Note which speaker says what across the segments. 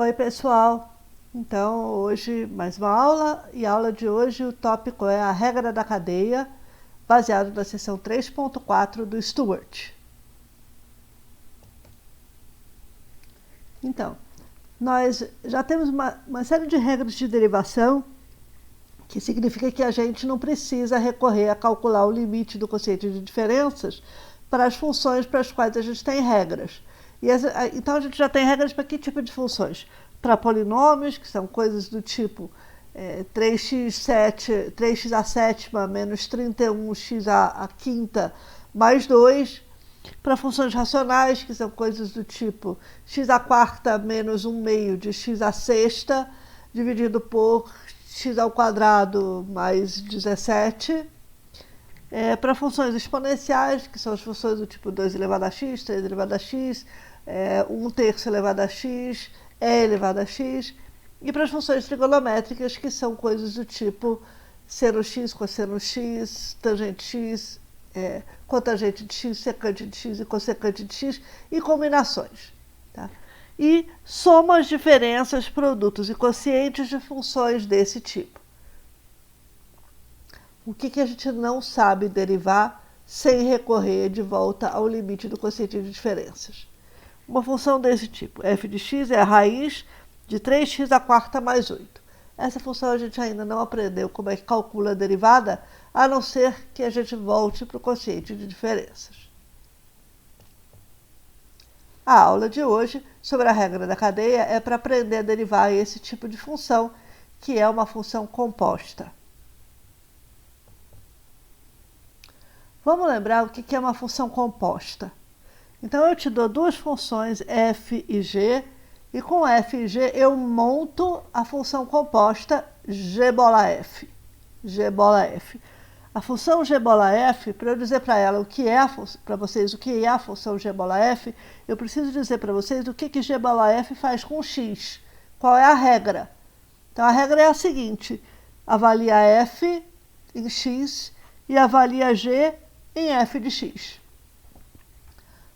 Speaker 1: Oi, pessoal! Então, hoje mais uma aula, e a aula de hoje o tópico é a regra da cadeia, baseado na seção 3.4 do Stewart. Então, nós já temos uma série de regras de derivação, que significa que a gente não precisa recorrer a calcular o limite do quociente de diferenças para as funções para as quais a gente tem regras. Então, a gente já tem regras para que tipo de funções? Para polinômios, que são coisas do tipo 3x à sétima menos 31x à quinta mais 2. Para funções racionais, que são coisas do tipo x à quarta menos 1/2 de x à sexta, dividido por x ao quadrado mais 17. Para funções exponenciais, que são as funções do tipo 2 elevado a x, 3 elevado a x, 1/3 elevado a x, e elevado a x. E para as funções trigonométricas, que são coisas do tipo seno x, cosseno x, tangente x, cotangente de x, secante de x e cossecante de x, e combinações. Tá? E somas, diferenças, produtos e quocientes de funções desse tipo. O que a gente não sabe derivar sem recorrer de volta ao limite do quociente de diferenças? Uma função desse tipo, f de x é a raiz de 3x à quarta mais 8. Essa função a gente ainda não aprendeu como é que calcula a derivada, a não ser que a gente volte para o quociente de diferenças. A aula de hoje, sobre a regra da cadeia, é para aprender a derivar esse tipo de função, que é uma função composta. Vamos lembrar o que é uma função composta. Então, eu te dou duas funções, f e g, e com f e g eu monto a função composta g bola f. G bola f. A função g bola f, para eu dizer para ela para vocês o que é a função g bola f, eu preciso dizer para vocês o que g bola f faz com x. Qual é a regra? Então, a regra é a seguinte: avalia f em x e avalia g em f de x.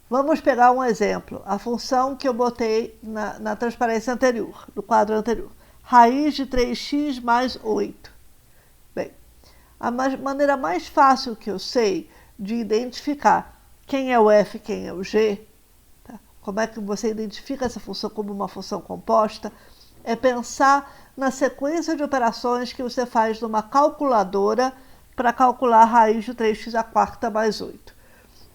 Speaker 1: Vamos pegar um exemplo, a função que eu botei na transparência anterior, no quadro anterior. Raiz de 3x mais 8. Bem, a maneira mais fácil que eu sei de identificar quem é o f e quem é o g, tá? Como é que você identifica essa função como uma função composta, é pensar na sequência de operações que você faz numa calculadora para calcular a raiz de 3x à quarta mais 8.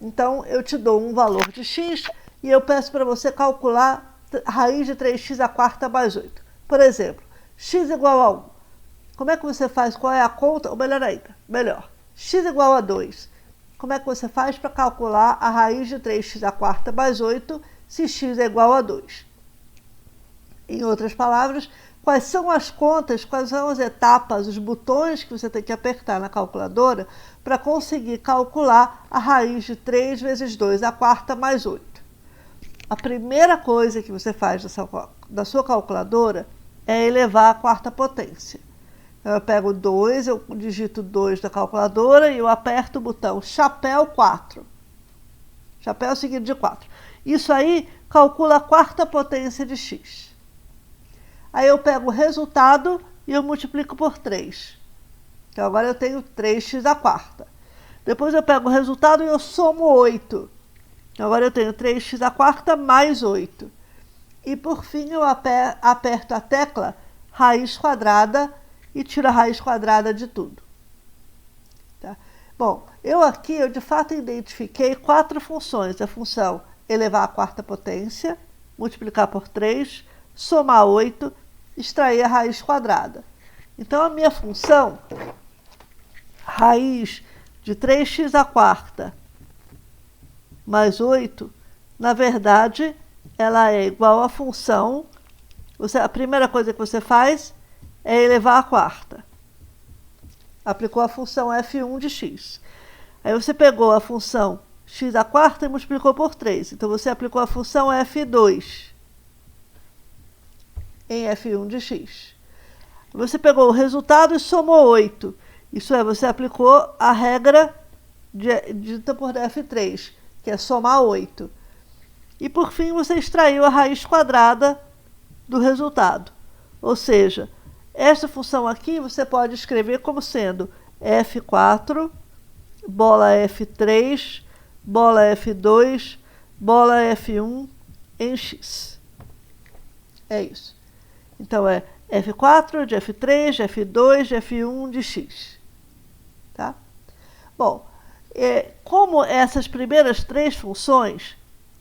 Speaker 1: Então, eu te dou um valor de x e eu peço para você calcular a raiz de 3x à quarta mais 8. Por exemplo, x igual a 1. Como é que você faz? Qual é a conta? Ou melhor ainda, x igual a 2. Como é que você faz para calcular a raiz de 3x à quarta mais 8 se x é igual a 2? Em outras palavras, quais são as contas, quais são as etapas, os botões que você tem que apertar na calculadora para conseguir calcular a raiz de 3 vezes 2 à quarta mais 8. A primeira coisa que você faz da sua calculadora é elevar a quarta potência. Então, eu pego 2, eu digito 2 da calculadora e eu aperto o botão chapéu 4. Chapéu seguido de 4. Isso aí calcula a quarta potência de x. Aí eu pego o resultado e eu multiplico por 3. Então, agora eu tenho 3x à quarta. Depois eu pego o resultado e eu somo 8. Então, agora eu tenho 3x à quarta mais 8. E, por fim, eu aperto a tecla raiz quadrada e tiro a raiz quadrada de tudo. Tá? Bom, eu de fato identifiquei 4 funções. A função elevar a quarta potência, multiplicar por 3, somar 8, extrair a raiz quadrada. Então, a minha função, raiz de 3x à quarta mais 8, na verdade, ela é igual à função. A primeira coisa que você faz é elevar a quarta. Aplicou a função f1 de x. Aí você pegou a função x à quarta e multiplicou por 3. Então, você aplicou a função f2 em f1 de x. Você pegou o resultado e somou 8. Isso é, você aplicou a regra dita por f3, que é somar 8. E, por fim, você extraiu a raiz quadrada do resultado. Ou seja, esta função aqui você pode escrever como sendo F4, bola F3, bola F2, bola F1 em x. É isso. Então, é F4 de F3, de F2, de F1 de x. Tá? Bom, como essas primeiras três funções,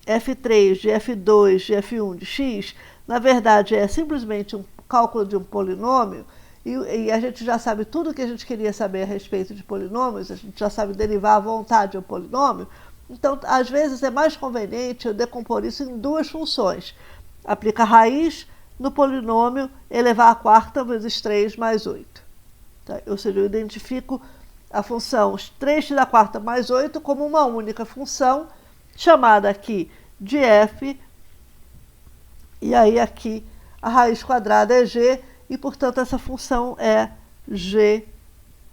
Speaker 1: F3 de F2 de F1 de x, na verdade é simplesmente um cálculo de um polinômio, e a gente já sabe tudo o que a gente queria saber a respeito de polinômios, a gente já sabe derivar à vontade um polinômio, então às vezes é mais conveniente eu decompor isso em duas funções. Aplica a raiz no polinômio elevar a quarta vezes 3 mais 8. Tá? Ou seja, eu identifico a função 3 da quarta mais 8 como uma única função, chamada aqui de f, e aí aqui a raiz quadrada é g, e portanto essa função é g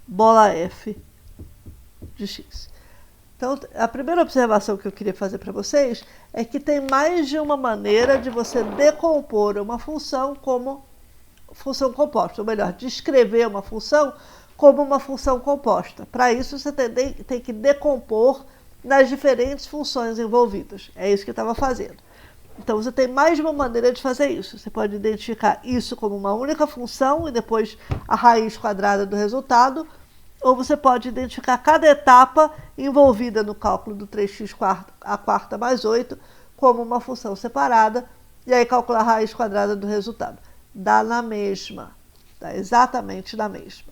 Speaker 1: bola f de x. Então, a primeira observação que eu queria fazer para vocês é que tem mais de uma maneira de você decompor uma função como função composta, ou melhor, descrever uma função como uma função composta. Para isso, você tem que decompor nas diferentes funções envolvidas. É isso que eu estava fazendo. Então, você tem mais de uma maneira de fazer isso. Você pode identificar isso como uma única função e depois a raiz quadrada do resultado, ou você pode identificar cada etapa envolvida no cálculo do 3x a quarta mais 8 como uma função separada, e aí calcular a raiz quadrada do resultado. Dá na mesma, dá exatamente na mesma.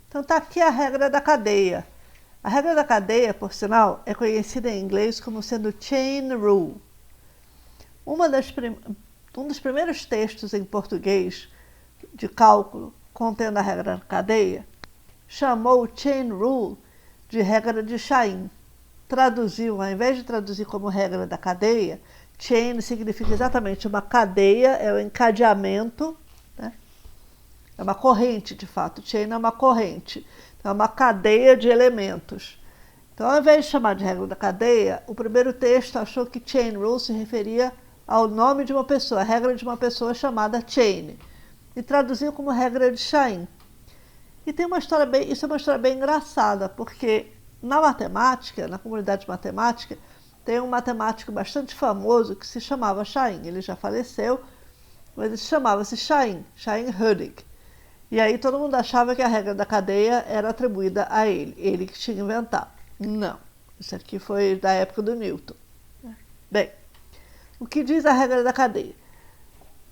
Speaker 1: Então está aqui a regra da cadeia. A regra da cadeia, por sinal, é conhecida em inglês como sendo chain rule. Um dos primeiros textos em português de cálculo contendo a regra da cadeia chamou o chain rule de regra de Chain. Traduziu, ao invés de traduzir como regra da cadeia, chain significa exatamente uma cadeia, é o encadeamento, né? É uma corrente, de fato. Chain é uma corrente, é uma cadeia de elementos. Então, ao invés de chamar de regra da cadeia, o primeiro texto achou que chain rule se referia ao nome de uma pessoa, a regra de uma pessoa chamada chain, e traduziu como regra de Chain. E tem uma história isso é uma história bem engraçada, porque na matemática, na comunidade matemática, tem um matemático bastante famoso que se chamava Chain. Ele já faleceu, mas ele chamava-se Chain Hurdig. E aí todo mundo achava que a regra da cadeia era atribuída a ele que tinha inventado. Não, isso aqui foi da época do Newton. Bem, o que diz a regra da cadeia?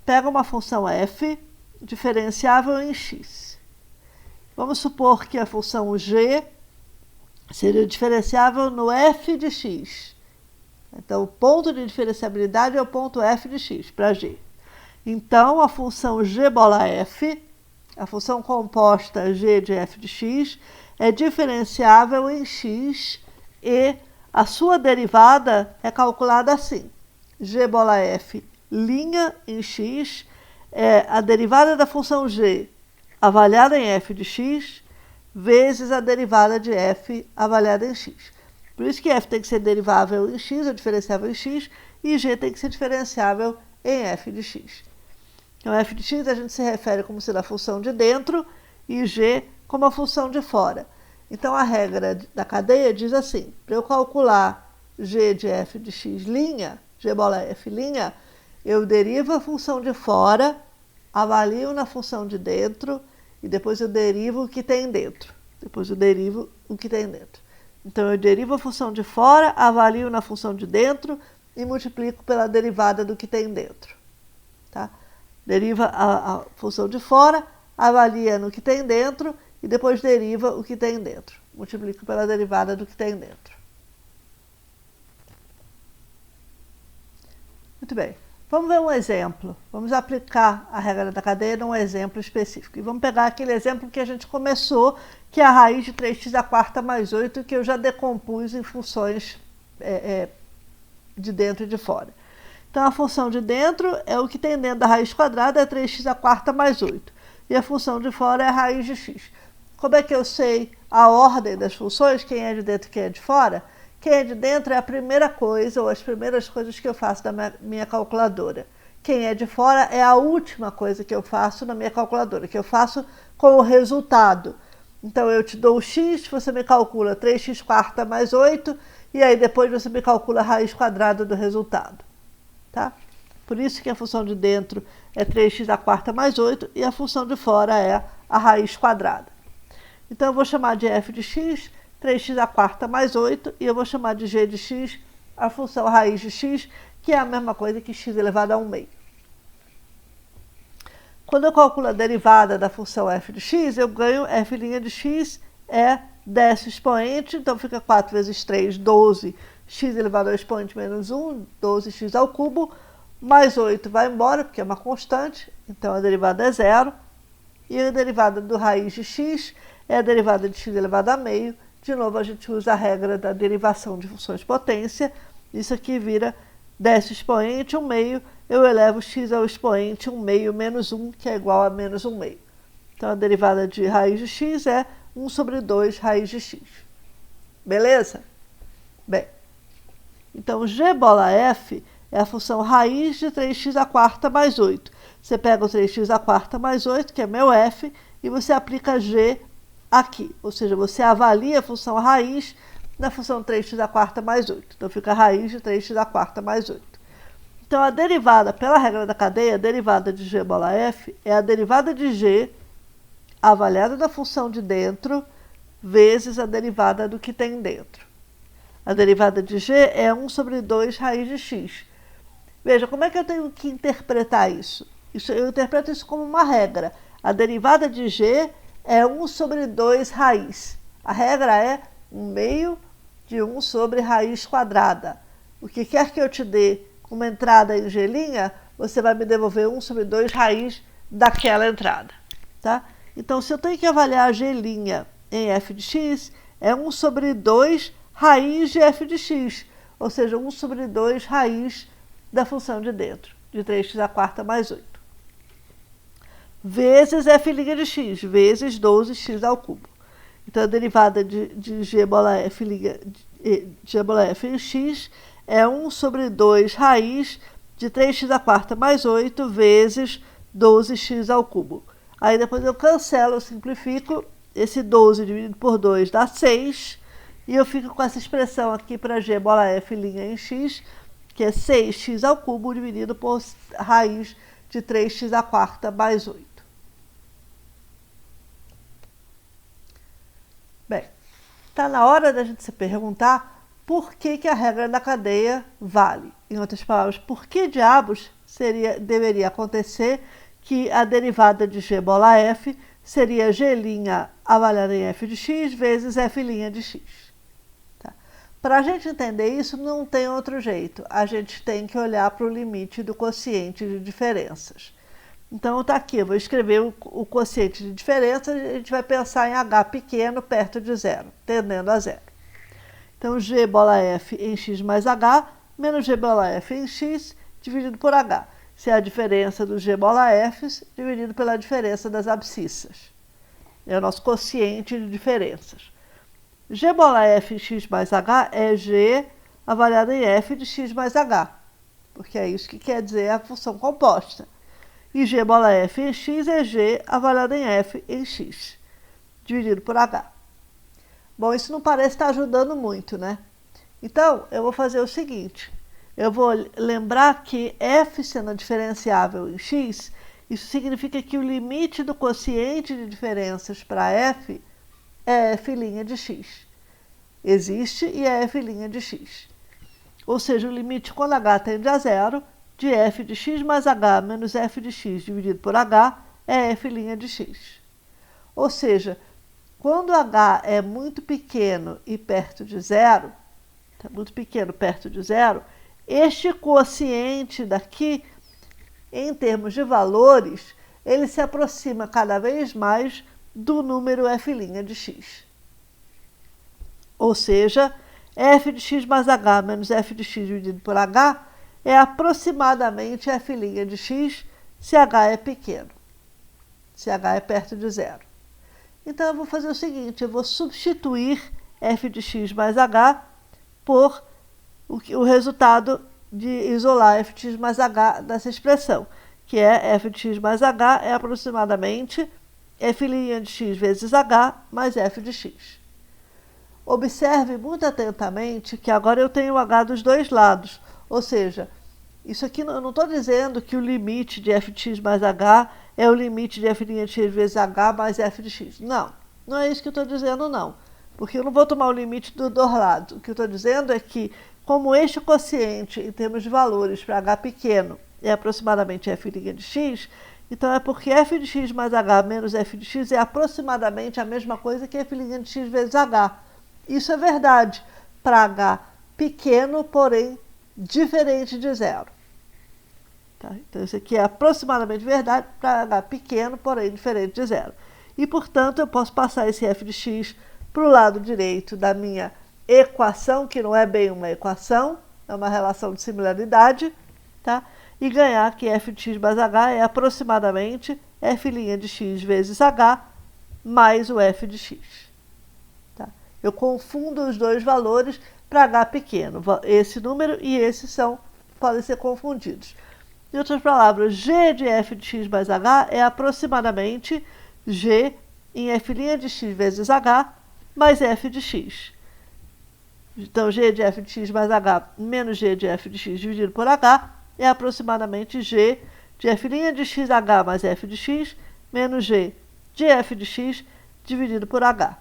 Speaker 1: Pega uma função f, diferenciável em x. Vamos supor que a função g seja diferenciável no f de x. Então, o ponto de diferenciabilidade é o ponto f de x, para g. Então, a função g bola f, a função composta g de f de x, é diferenciável em x e a sua derivada é calculada assim. G bola f linha em x é a derivada da função g avaliada em f de x vezes a derivada de f avaliada em x. Por isso que f tem que ser derivável em x, ou diferenciável em x, e g tem que ser diferenciável em f de x. Então, f de x a gente se refere como sendo a função de dentro e g como a função de fora. Então, a regra da cadeia diz assim, para eu calcular g de f de x linha, g bola f linha, eu derivo a função de fora, avalio na função de dentro e depois eu derivo o que tem dentro. Depois eu derivo o que tem dentro. Então, eu derivo a função de fora, avalio na função de dentro e multiplico pela derivada do que tem dentro. Tá? Deriva a função de fora, avalia no que tem dentro e depois deriva o que tem dentro. Multiplico pela derivada do que tem dentro. Muito bem. Vamos ver um exemplo. Vamos aplicar a regra da cadeia num exemplo específico. E vamos pegar aquele exemplo que a gente começou, que é a raiz de 3x à quarta mais 8, que eu já decompus em funções de dentro e de fora. Então, a função de dentro é o que tem dentro da raiz quadrada, é 3x à quarta mais 8. E a função de fora é a raiz de x. Como é que eu sei a ordem das funções, quem é de dentro e quem é de fora? Quem é de dentro é a primeira coisa ou as primeiras coisas que eu faço na minha calculadora. Quem é de fora é a última coisa que eu faço na minha calculadora, que eu faço com o resultado. Então eu te dou o x, você me calcula 3x quarta mais 8, e aí depois você me calcula a raiz quadrada do resultado. Tá? Por isso que a função de dentro é 3x à quarta mais 8 e a função de fora é a raiz quadrada. Então eu vou chamar de f de x, 3x à quarta mais 8, e eu vou chamar de g de x a função raiz de x, que é a mesma coisa que x elevado a 1 meio. Quando eu calculo a derivada da função f de x, eu ganho f' de x é décimo expoente, então fica 4 vezes 3, 12, x elevado ao expoente menos 1, 12x ao cubo, mais 8 vai embora, porque é uma constante, então a derivada é zero. E a derivada do raiz de x é a derivada de x elevado a meio. De novo, a gente usa a regra da derivação de funções potência. Isso aqui vira décimo expoente, 1 meio. Eu elevo x ao expoente 1 meio menos 1, que é igual a menos 1 meio. Então, a derivada de raiz de x é 1 sobre 2 raiz de x. Beleza? Bem, então g bola f é a função raiz de 3x à quarta mais 8. Você pega o 3x à quarta mais 8, que é meu f, e você aplica g aqui. Ou seja, você avalia a função raiz na função 3x à quarta mais 8. Então, fica a raiz de 3x à quarta mais 8. Então, a derivada, pela regra da cadeia, a derivada de g bola f é a derivada de g avaliada da função de dentro vezes a derivada do que tem dentro. A derivada de g é 1 sobre 2 raiz de x. Veja, como é que eu tenho que interpretar isso? Eu interpreto isso como uma regra. A derivada de g é 1 sobre 2 raiz. A regra é 1 meio de 1 sobre raiz quadrada. O que quer que eu te dê uma entrada em g', você vai me devolver 1 sobre 2 raiz daquela entrada. Tá? Então, se eu tenho que avaliar a g' em f de x, é 1 sobre 2 raiz de f de x, ou seja, 1 sobre 2 raiz da função de dentro, de 3x à quarta mais 8. Vezes f' de x, vezes 12x ao cubo. Então, a derivada de g bola f, g bola f em x é 1 sobre 2 raiz de 3x à quarta mais 8 vezes 12x ao cubo. Aí depois eu cancelo, eu simplifico, esse 12 dividido por 2 dá 6, e eu fico com essa expressão aqui para g bola f' em x, que é 6x ao cubo dividido por raiz de 3x à quarta mais 8. Bem, está na hora da gente se perguntar por que a regra da cadeia vale. Em outras palavras, por que diabos deveria acontecer que a derivada de g bola f seria g' avaliada em f de x vezes f' de x. Tá? Para a gente entender isso, não tem outro jeito. A gente tem que olhar para o limite do quociente de diferenças. Então, está aqui, eu vou escrever o quociente de diferença, a gente vai pensar em h pequeno perto de zero, tendendo a zero. Então, g bola f em x mais h, menos g bola f em x, dividido por h. Isso é a diferença do g bola f dividido pela diferença das abscissas. É o nosso quociente de diferenças. G bola f em x mais h é g avaliado em f de x mais h, porque é isso que quer dizer a função composta. E g bola f em x é g avaliado em f em x, dividido por h. Bom, isso não parece estar ajudando muito, né? Então, eu vou fazer o seguinte. Eu vou lembrar que f sendo diferenciável em x, isso significa que o limite do quociente de diferenças para f é f' de x. Existe e é f' de x. Ou seja, o limite quando h tende a zero, de f de x mais h menos f de x dividido por h é f' de x. Ou seja, quando h é muito pequeno e perto de zero, tá muito pequeno perto de zero, este quociente daqui, em termos de valores, ele se aproxima cada vez mais do número f' de x. Ou seja, f de x mais h menos f de x dividido por h é aproximadamente f' de x se h é pequeno, se h é perto de zero. Então, eu vou fazer o seguinte, eu vou substituir f de x mais h por o resultado de isolar f de x mais h dessa expressão, que é f de x mais h é aproximadamente f' de x vezes h mais f de x. Observe muito atentamente que agora eu tenho o h dos dois lados, ou seja, isso aqui eu não estou dizendo que o limite de f de x mais h é o limite de f' de x vezes h mais f de x. Não, não é isso que eu estou dizendo, não. Porque eu não vou tomar o limite dos dois lados. O que eu estou dizendo é que, como este quociente, em termos de valores, para h pequeno, é aproximadamente f' de x, então é porque f de x mais h menos f de x é aproximadamente a mesma coisa que f' de x vezes h. Isso é verdade para h pequeno, porém diferente de zero. Tá? Então, isso aqui é aproximadamente verdade para h pequeno, porém diferente de zero. E, portanto, eu posso passar esse f de x para o lado direito da minha equação, que não é bem uma equação, é uma relação de similaridade, tá? E ganhar que f de x mais h é aproximadamente f' de x vezes h mais o f de x. Tá? Eu confundo os dois valores para h pequeno. Esse número e esse podem ser confundidos. Em outras palavras, g de f de x mais h é aproximadamente g em f' de x vezes h mais f de x. Então, g de f de x mais h menos g de f de x dividido por h é aproximadamente g de f' de xh mais f de x menos g de f de x dividido por h.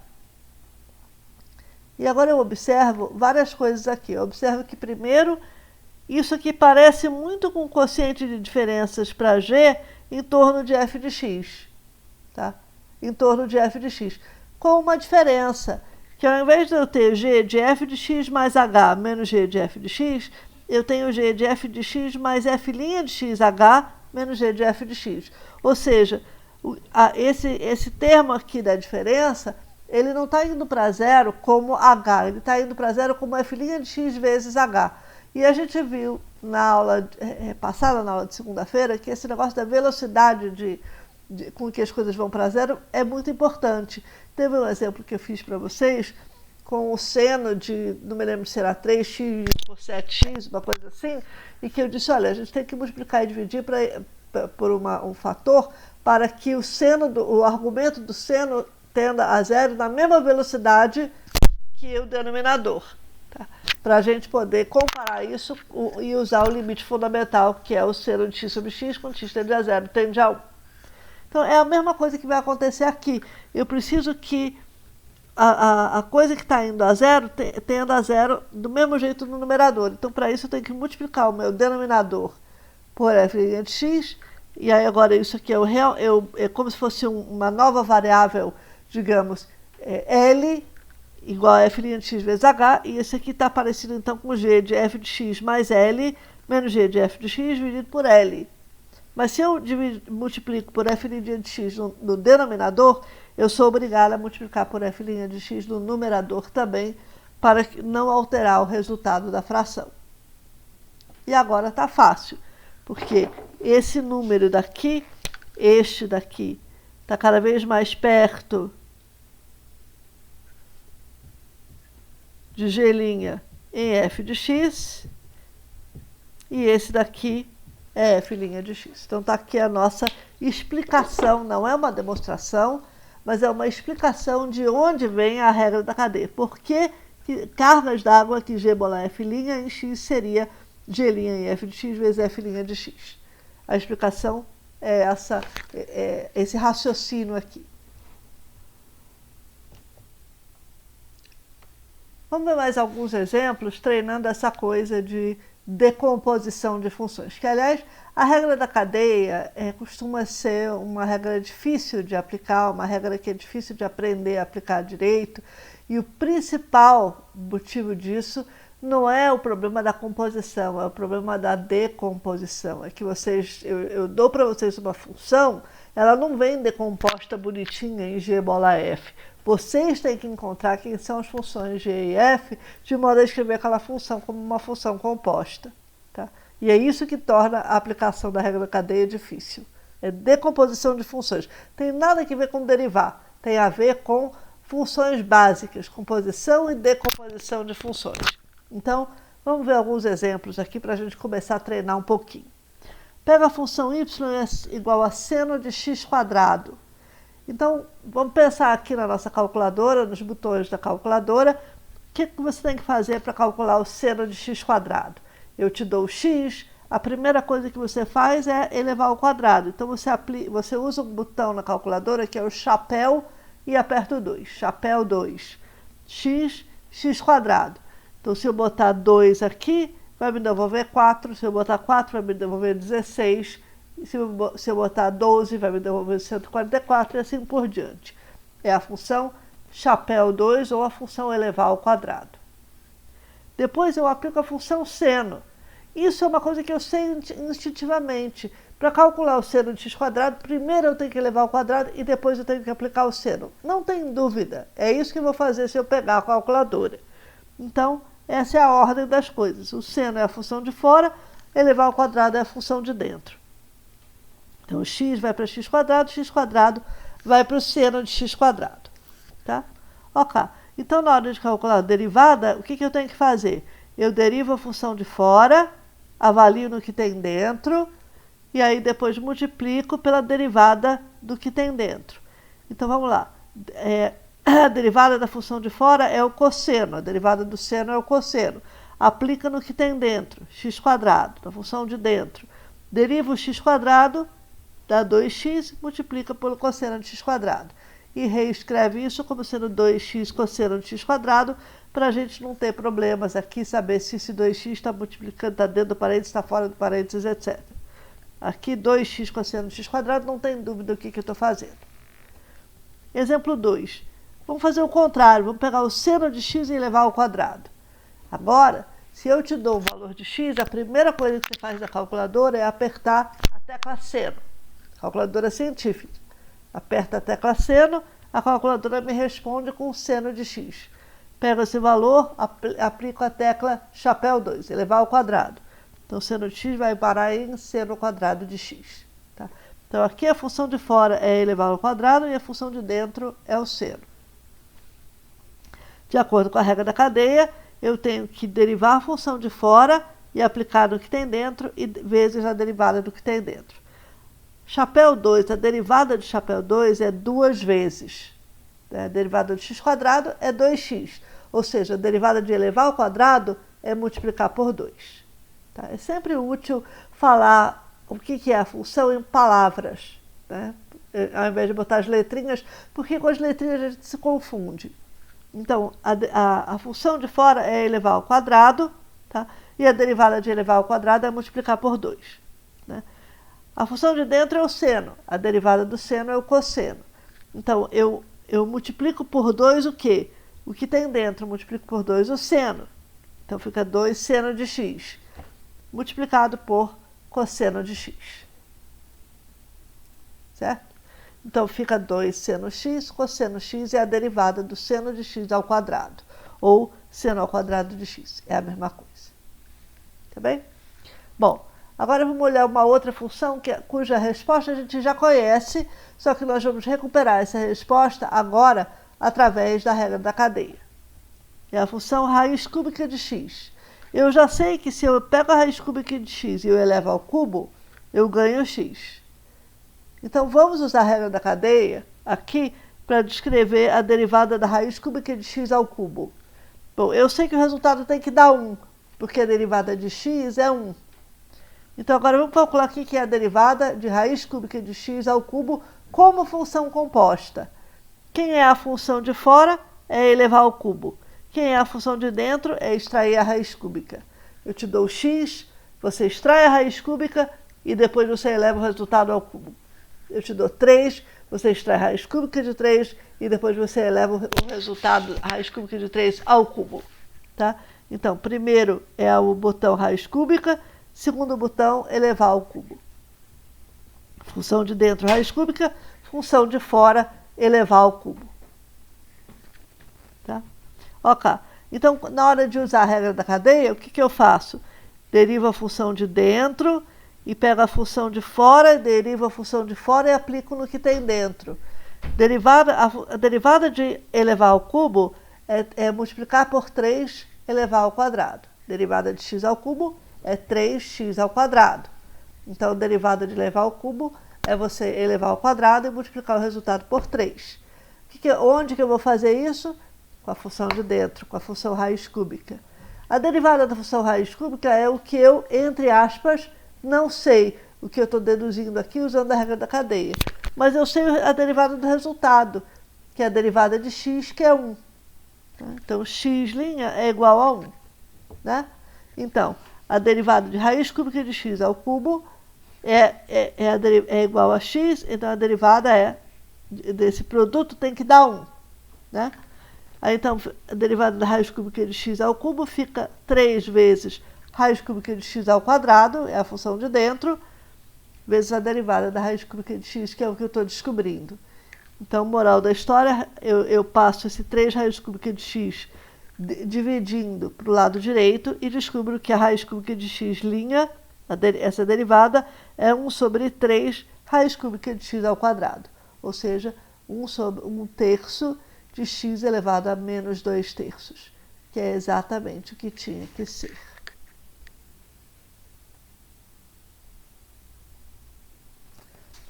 Speaker 1: E agora eu observo várias coisas aqui. Eu observo que, primeiro, isso aqui parece muito com o quociente de diferenças para g em torno de f de x. Tá? Em torno de f de x. Com uma diferença, que ao invés de eu ter g de f de x mais h menos g de f de x, eu tenho g de f de x mais f' de xh menos g de f de x. Ou seja, esse termo aqui da diferença, ele não está indo para zero como h, ele está indo para zero como f' de x vezes h. E a gente viu na aula passada, na aula de segunda-feira, que esse negócio da velocidade com que as coisas vão para zero é muito importante. Teve um exemplo que eu fiz para vocês com o seno de, não me lembro se era 3x por 7x, uma coisa assim, e que eu disse, olha, a gente tem que multiplicar e dividir por um fator para que o argumento do seno tenda a zero na mesma velocidade que o denominador. Tá? Para a gente poder comparar isso e usar o limite fundamental, que é o seno de x sobre x, quando x tende a zero, tende a 1. Então, é a mesma coisa que vai acontecer aqui. Eu preciso que a coisa que está indo a zero tenda a zero do mesmo jeito no numerador. Então, para isso, eu tenho que multiplicar o meu denominador por f' de x. E aí, agora, isso aqui é como se fosse uma nova variável, digamos, L igual a f' de x vezes h. E esse aqui está parecido, então, com g de f de x mais L menos g de f de x dividido por L. Mas se eu multiplico por f' de x no denominador, eu sou obrigada a multiplicar por f' de x no numerador também, para não alterar o resultado da fração. E agora está fácil, porque esse número daqui, este daqui, está cada vez mais perto de g' em f de x, e esse daqui é f' de x. Então, está aqui a nossa explicação, não é uma demonstração, mas é uma explicação de onde vem a regra da cadeia. Por que cargas d'água que g bolar f' em x seria g' em f de x vezes f' de x. A explicação é esse raciocínio aqui. Vamos ver mais alguns exemplos treinando essa coisa de decomposição de funções. Que, aliás, a regra da cadeia costuma ser uma regra difícil de aplicar, uma regra que é difícil de aprender a aplicar direito. E o principal motivo disso não é o problema da composição, é o problema da decomposição. É que eu dou para vocês uma função, ela não vem decomposta bonitinha em g bola f. Vocês têm que encontrar quem são as funções g e f, de modo a escrever aquela função como uma função composta. Tá? E é isso que torna a aplicação da regra da cadeia difícil. É decomposição de funções. Tem nada a ver com derivar, tem a ver com funções básicas, composição e decomposição de funções. Então, vamos ver alguns exemplos aqui para a gente começar a treinar um pouquinho. Pega a função y igual a seno de x quadrado. Então, vamos pensar aqui na nossa calculadora, nos botões da calculadora, o que você tem que fazer para calcular o seno de x quadrado? Eu te dou o x, a primeira coisa que você faz é elevar ao quadrado. Então, você usa um botão na calculadora que é o chapéu e aperta o 2. Chapéu 2. X quadrado. Então, se eu botar 2 aqui, vai me devolver 4. Se eu botar 4, vai me devolver 16. Se eu botar 12, vai me devolver 144 e assim por diante. É a função chapéu 2 ou a função elevar ao quadrado. Depois eu aplico a função seno. Isso é uma coisa que eu sei instintivamente. Para calcular o seno de x quadrado, primeiro eu tenho que elevar ao quadrado e depois eu tenho que aplicar o seno. Não tem dúvida. É isso que eu vou fazer se eu pegar a calculadora. Então, essa é a ordem das coisas. O seno é a função de fora, elevar ao quadrado é a função de dentro. Então, o x vai para x quadrado vai para o seno de x quadrado. Tá? Ok. Então, na hora de calcular a derivada, o que eu tenho que fazer? Eu derivo a função de fora, avalio no que tem dentro, e aí depois multiplico pela derivada do que tem dentro. Então, vamos lá. A derivada da função de fora é o cosseno, a derivada do seno é o cosseno. Aplica no que tem dentro, x quadrado, na função de dentro. Deriva o x quadrado, dá 2x, multiplica pelo cosseno de x quadrado. E reescreve isso como sendo 2x cosseno de x quadrado, para a gente não ter problemas aqui, saber se esse 2x está multiplicando, está dentro do parênteses, está fora do parênteses, etc. Aqui 2x cosseno de x quadrado, não tem dúvida do que eu estou fazendo. Exemplo 2. Vamos fazer o contrário, vamos pegar o seno de x e elevar ao quadrado. Agora, se eu te dou um valor de x, a primeira coisa que você faz na calculadora é apertar a tecla seno. Calculadora científica. Aperta a tecla seno, a calculadora me responde com o seno de x. Pego esse valor, aplico a tecla chapéu 2, elevar ao quadrado. Então, seno de x vai parar em seno ao quadrado de x. Tá? Então, aqui a função de fora é elevar ao quadrado e a função de dentro é o seno. De acordo com a regra da cadeia, eu tenho que derivar a função de fora e aplicar no que tem dentro e vezes a derivada do que tem dentro. Chapéu 2, a derivada de chapéu 2 é 2 vezes. A derivada de x quadrado é 2x. Ou seja, a derivada de elevar ao quadrado é multiplicar por 2. Tá? É sempre útil falar o que é a função em palavras, né? Ao invés de botar as letrinhas, porque com as letrinhas a gente se confunde. Então, a função de fora é elevar ao quadrado, tá? E a derivada de elevar ao quadrado é multiplicar por 2. Né? A função de dentro é o seno, a derivada do seno é o cosseno. Então, eu multiplico por 2 o quê? O que tem dentro, multiplico por 2 o seno. Então, fica 2 seno de x, multiplicado por cosseno de x. Certo? Então, fica 2 seno x, cosseno x é a derivada do seno de x ao quadrado. Ou seno ao quadrado de x. É a mesma coisa. Tá bem? Bom, agora vamos olhar uma outra função cuja resposta a gente já conhece, só que nós vamos recuperar essa resposta agora através da regra da cadeia. É a função raiz cúbica de x. Eu já sei que se eu pego a raiz cúbica de x e eu elevo ao cubo, eu ganho x. Então, vamos usar a regra da cadeia aqui para descrever a derivada da raiz cúbica de x ao cubo. Bom, eu sei que o resultado tem que dar 1, porque a derivada de x é 1. Então, agora vamos calcular aqui que é a derivada de raiz cúbica de x ao cubo como função composta. Quem é a função de fora é elevar ao cubo. Quem é a função de dentro é extrair a raiz cúbica. Eu te dou x, você extrai a raiz cúbica e depois você eleva o resultado ao cubo. Eu te dou 3, você extrai a raiz cúbica de 3 e depois você eleva o resultado, a raiz cúbica de 3 ao cubo. Tá? Então, primeiro é o botão raiz cúbica, segundo botão, elevar ao cubo. Função de dentro, raiz cúbica, função de fora, elevar ao cubo. Tá? Ok. Então, na hora de usar a regra da cadeia, o que eu faço? Derivo a função de dentro e pego a função de fora, derivo a função de fora e aplico no que tem dentro. A derivada de elevar ao cubo é multiplicar por 3 elevar ao quadrado. Derivada de x ao cubo é 3x ao quadrado. Então, a derivada de elevar ao cubo é você elevar ao quadrado e multiplicar o resultado por 3. Onde que eu vou fazer isso? Com a função de dentro, com a função raiz cúbica. A derivada da função raiz cúbica é o que eu, entre aspas, não sei, o que eu estou deduzindo aqui usando a regra da cadeia. Mas eu sei a derivada do resultado, que é a derivada de x, que é 1. Então, x' é igual a 1. Né? Então, a derivada de raiz cúbica de x ao cubo é igual a x, então a derivada desse produto tem que dar 1. Né? Aí, então, a derivada da raiz cúbica de x ao cubo fica 3 vezes raiz cúbica de x ao quadrado, é a função de dentro, vezes a derivada da raiz cúbica de x, que é o que eu estou descobrindo. Então, moral da história, eu passo esse 3 raiz cúbica de x dividindo para o lado direito e descubro que a raiz cúbica de x', essa derivada, é 1 sobre 3 raiz cúbica de x ao quadrado. Ou seja, 1 sobre 1/3 de x elevado a menos 2/3, que é exatamente o que tinha que ser.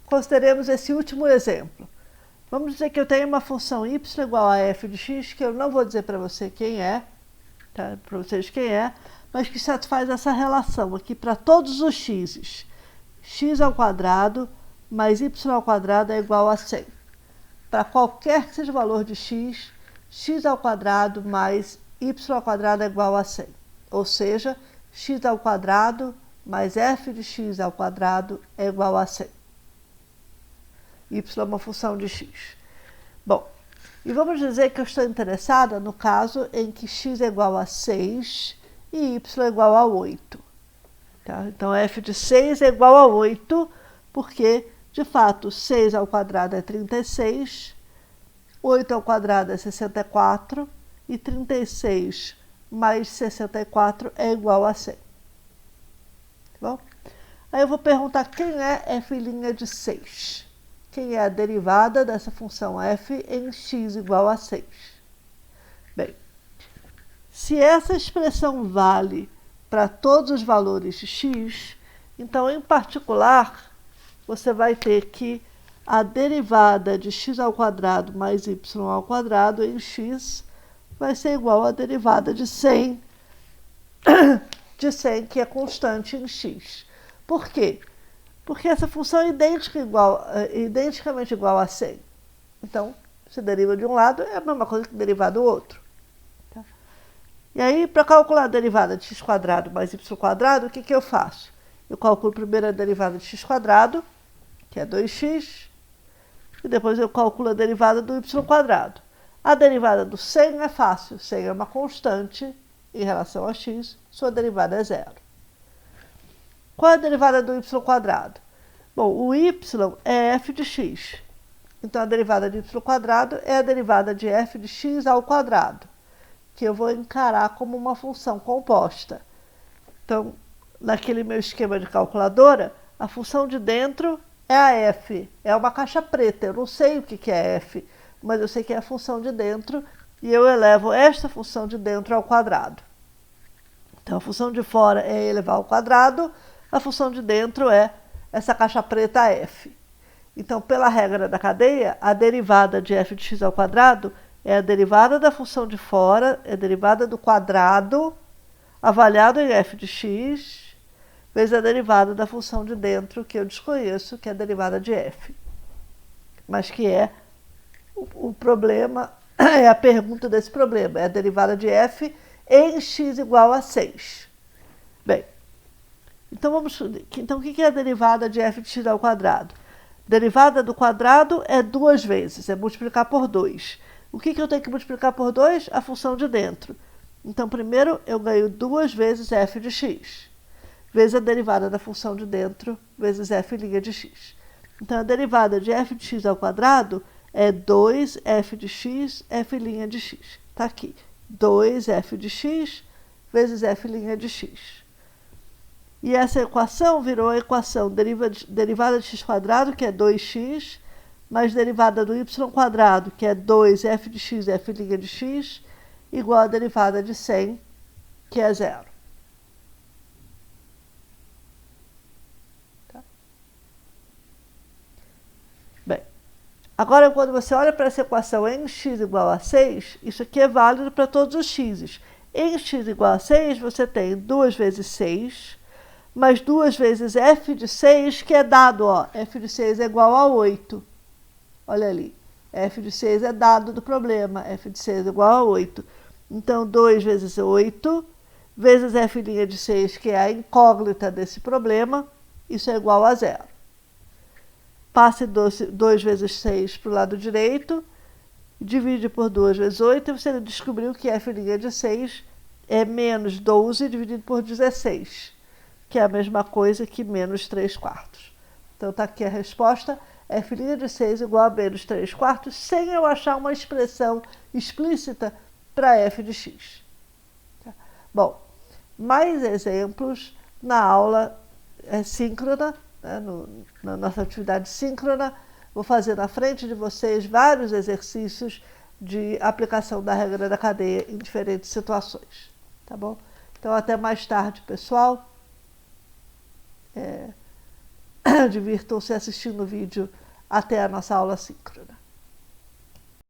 Speaker 1: Consideremos esse último exemplo. Vamos dizer que eu tenho uma função y igual a f de x, que eu não vou dizer para você quem é, tá? Para vocês quem é, mas que satisfaz essa relação aqui para todos os x's. X ao quadrado mais y ao quadrado é igual a 100. Para qualquer que seja o valor de x, x ao quadrado mais y ao quadrado é igual a 100. Ou seja, x ao quadrado mais f de x ao quadrado é igual a 100. Y é uma função de x. Bom, e vamos dizer que eu estou interessada no caso em que x é igual a 6 e y é igual a 8. Tá? Então, f de 6 é igual a 8, porque, de fato, 6 ao quadrado é 36, 8 ao quadrado é 64, e 36 mais 64 é igual a 100. Tá bom? Aí eu vou perguntar quem é f' de 6. Quem é a derivada dessa função f em x igual a 6. Bem, se essa expressão vale para todos os valores de x, então, em particular, você vai ter que a derivada de x ao quadrado mais y ao quadrado em x vai ser igual à derivada de 100, que é constante em x. Por quê? Porque essa função é identicamente igual a 100. Então, se deriva de um lado, é a mesma coisa que derivar do outro. Tá? E aí, para calcular a derivada de x² mais y², o que eu faço? Eu calculo primeiro a derivada de x², que é 2x, e depois eu calculo a derivada do y². A derivada do 100 é fácil. 100 é uma constante em relação a x, sua derivada é 0. Qual é a derivada do y²? Bom, o y é f de x. Então, a derivada de y² é a derivada de f de x ao quadrado, que eu vou encarar como uma função composta. Então, naquele meu esquema de calculadora, a função de dentro é a f. É uma caixa preta. Eu não sei o que é f, mas eu sei que é a função de dentro e eu elevo esta função de dentro ao quadrado. Então, a função de fora é elevar ao quadrado. A função de dentro é essa caixa preta f. Então, pela regra da cadeia, a derivada de f de x ao quadrado é a derivada da função de fora, é a derivada do quadrado, avaliado em f de x, vezes a derivada da função de dentro, que eu desconheço, que é a derivada de f. Mas que é o problema, é a pergunta desse problema, é a derivada de f em x igual a 6. Bem, então, o que é a derivada de f de x ao quadrado? Derivada do quadrado é 2 vezes, é multiplicar por 2. O que eu tenho que multiplicar por 2? A função de dentro. Então, primeiro eu ganho 2 vezes f de x, vezes a derivada da função de dentro, vezes f' de x. Então, a derivada de f de x ao quadrado é 2f de x, f' de x. Está aqui, 2f de x vezes f' de x. E essa equação virou a equação derivada de x², que é 2x, mais derivada do y², que é 2f de x, f' de x, igual a derivada de 100, que é zero. Tá? Bem, agora quando você olha para essa equação em x igual a 6, isso aqui é válido para todos os x's. Em x igual a 6, você tem 2 vezes 6, mais 2 vezes f de 6, que é dado, ó, f de 6 é igual a 8. Olha ali, f de 6 é dado do problema, f de 6 é igual a 8. Então, 2 vezes 8, vezes f' de 6, que é a incógnita desse problema, isso é igual a zero. Passe 2 vezes 6 para o lado direito, divide por 2 vezes 8, e você descobriu que f' de 6 é menos 12 dividido por 16, que é a mesma coisa que menos 3/4. Então, está aqui a resposta, f' de 6 igual a menos 3/4, sem eu achar uma expressão explícita para f de x. Bom, mais exemplos na aula síncrona, né, na nossa atividade síncrona. Vou fazer na frente de vocês vários exercícios de aplicação da regra da cadeia em diferentes situações. Tá bom? Então, até mais tarde, pessoal. Divirtam-se assistindo o vídeo até a nossa aula síncrona.